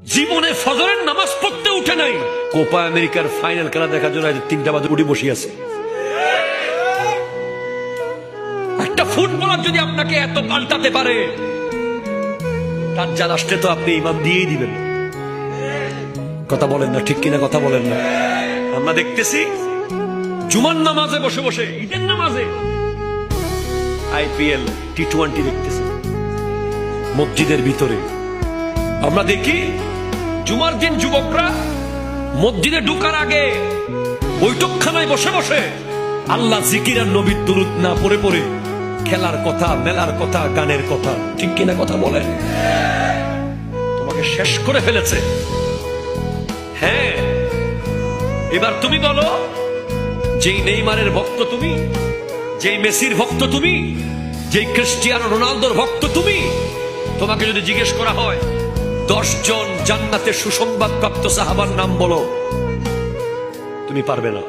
জীবনে ফজরের নামাজ পড়তে উঠে নাই, কোপা আমেরিকার ফাইনাল খেলা দেখার জন্য 3টা বাজে উঠে বসে আছে। একটা ফুটবলার যদি আপনাকে এত পাল্টাতে পারে, তার যা রাষ্ট্রে তো আপনি ইমাম দিয়েই দিবেন। কথা বলেন না, ঠিক কিনা কথা বলেন না? আমরা দেখতেছি জুমার নামাজে বসে বসে, ঈদের নামাজে IPL T20 দেখতেছি মসজিদের ভিতরে। আমরা দেখি জুমার দিন যুবকরা মসজিদে ঢুকার আগে বৈঠকখানায় বসে বসে আল্লাহ জিকির আর নবীর দুরূদ না পড়ে পড়ে খেলার কথা, মেলার কথা, গানের কথা। ঠিক কিনা কথা বলেন? তোমাকে শেষ করে ফেলেছে। হ্যাঁ, এবার তুমি বলো, যেই নেইমারের ভক্ত তুমি, যেই মেসির ভক্ত তুমি, যেই ক্রিস্টিয়ানো রোনালদোর ভক্ত তুমি, তোমাকে যদি জিজ্ঞেস করা হয় 10 জন জান্নাতের সুসংবাদ প্রাপ্ত সাহাবার নাম বলো, তুমি পারবে না।